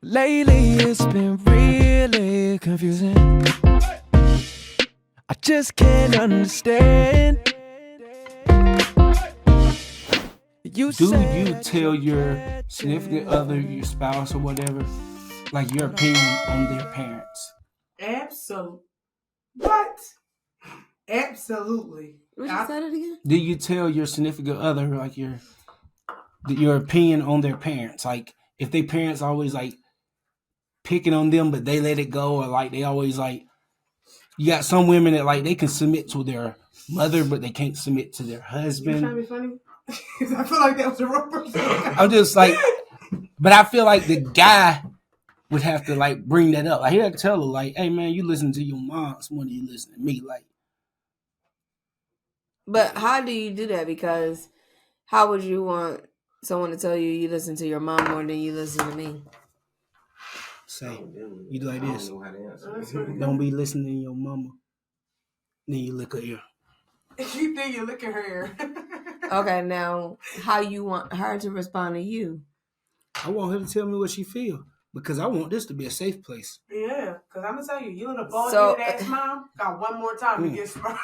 Lately it's been really confusing. I just can't understand. Do you tell your significant other, your spouse or whatever, like your opinion on their parents? Absolutely. What? Absolutely. Would you say that again? Do you tell your significant other like your opinion on their parents? Like if their parents always like picking on them, but they let it go, or like they always like you got some women that like they can submit to their mother, but they can't submit to their You husband. trying to be funny? I feel like that was the wrong person. I'm just like, but I feel like the guy would have to like bring that up. Like he had to tell her, like, "Hey man, you listen to your moms more than you listen to me." Like, But how do you do that? Because how would you want someone to tell you listen to your mom more than you listen to me? say you do like this. I don't know how to answer. Don't be listening to your mama. Then you look at her. You think you're looking at her. Okay, now how you want her to respond to you? I want her to tell me what she feel because I want this to be a safe place. Yeah, because I'm going to tell you and a bald So- headed ass mom got one more time to get smart.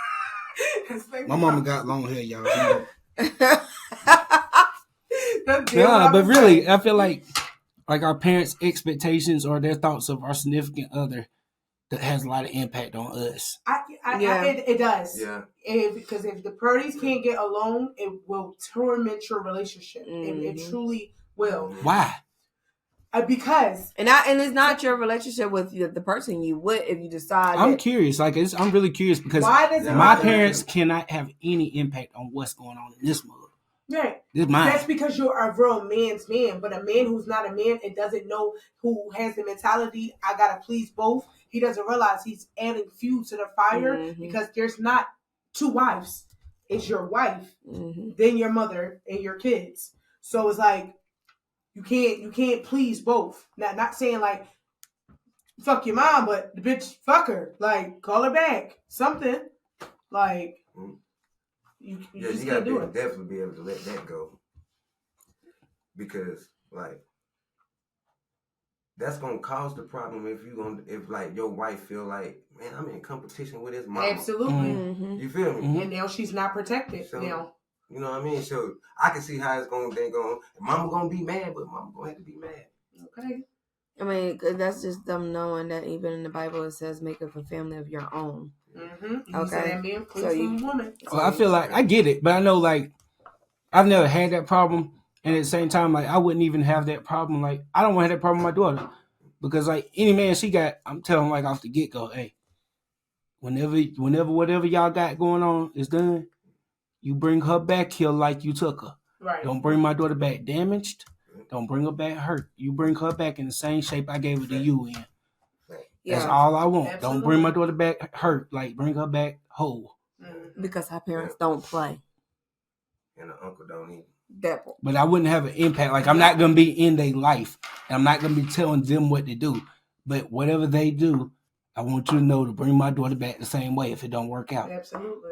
My mama got long hair, y'all. That's Yeah, but really, I feel like our parents' expectations or their thoughts of our significant other that has a lot of impact on us. It does. Yeah. Because if the parties can't get along, it will torment your relationship. It truly will. Why? Because and it's not your relationship with the person you with if you decide. I'm curious. Like I'm really curious because why does it my matter? parents cannot have any impact on what's going on in this mother. Right. This mine. That's because you're a real man's man. But a man who's not a man and doesn't know, who has the mentality, I gotta please both, he doesn't realize he's adding fuel to the fire because there's not two wives. It's your wife, then your mother, and your kids. So it's like you can't please both. Not saying like fuck your mom, but the bitch fuck her. Like call her back. Something. Like you just gotta can't do it. definitely be able to let that go. Because like that's gonna cause the problem if like your wife feel like, man, I'm in competition with his mom. Absolutely. You feel me? And now she's not protected. So, now. You know what I mean? So I can see how it's gonna go. Mama gonna be mad, but mama gonna have to be mad. Okay. I mean, 'cause that's just them knowing that even in the Bible it says make up a family of your own. Okay. So woman. Well, I feel like I get it, but I know like I've never had that problem, and at the same time, like I wouldn't even have that problem. Like I don't want to have that problem with my daughter because like any man she got, I'm telling like off the get go, hey, whenever whatever y'all got going on is done, you bring her back here like you took her. Right. Don't bring my daughter back damaged. Don't bring her back hurt. You bring her back in the same shape I gave her to you in. That's all I want. Absolutely. Don't bring my daughter back hurt. Like bring her back whole. Because our parents don't play. And the uncle don't either. That part. But I wouldn't have an impact. Like I'm not gonna be in their life. And I'm not gonna be telling them what to do. But whatever they do, I want you to know to bring my daughter back the same way if it don't work out. Absolutely.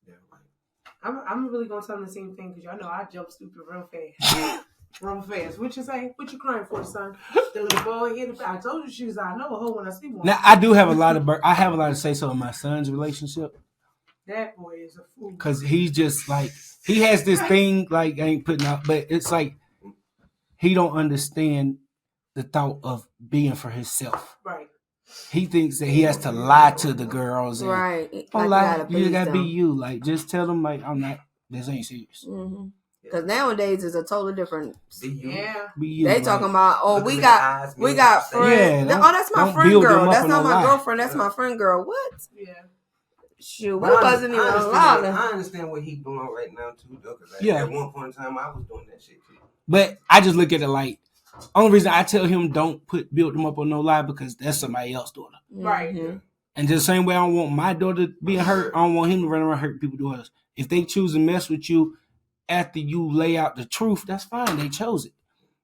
Yeah, right. I'm really gonna tell them the same thing because y'all know I jump stupid real fast. Real fast. What you say? What you crying for, son? The little boy here. I told you she was. I know a hoe when I see one. Now I do have a lot to say so in my son's relationship. That boy is a fool. Cause he's just like he has this thing like I ain't putting out, but it's like he don't understand the thought of being for himself. Right. He thinks that he has to lie to the girls. And, right. don't lie. You gotta be you. Like just tell them like I'm not. This ain't serious. Because nowadays it's a totally different. Yeah. Be you, they like, talking about we got friends. Yeah, that's my friend girl. That's not my girlfriend. That's my friend girl. What? Yeah. Shoot, we wasn't even allowed. I understand what he's doing right now too, though. Cause at one point in time, I was doing that shit too. But I just look at it like only reason I tell him don't build them up on no lie because that's somebody else's daughter. Right. And just the same way I don't want my daughter being hurt, I don't want him to run around hurting people's daughters. If they choose to mess with you after you lay out the truth, that's fine. They chose it.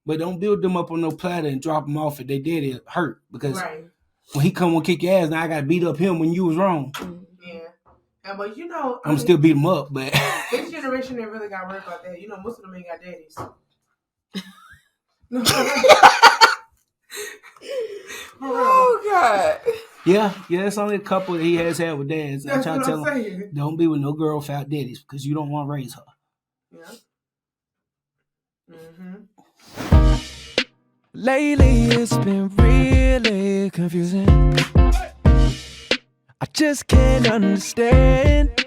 But don't build them up on no platter and drop them off if they did it hurt. Because when he come and kick your ass, now I got to beat up him when you was wrong. Yeah. But you know, I'm still beat him up, but this generation they really got worried about that. You know, most of them ain't got daddies. Yeah, it's only a couple that he has had with dads. I That's try to what tell I'm him, saying. don't be with no girl without daddies because you don't want to raise her. Yeah. Mm-hmm. Lately it's been really confusing. I just can't understand.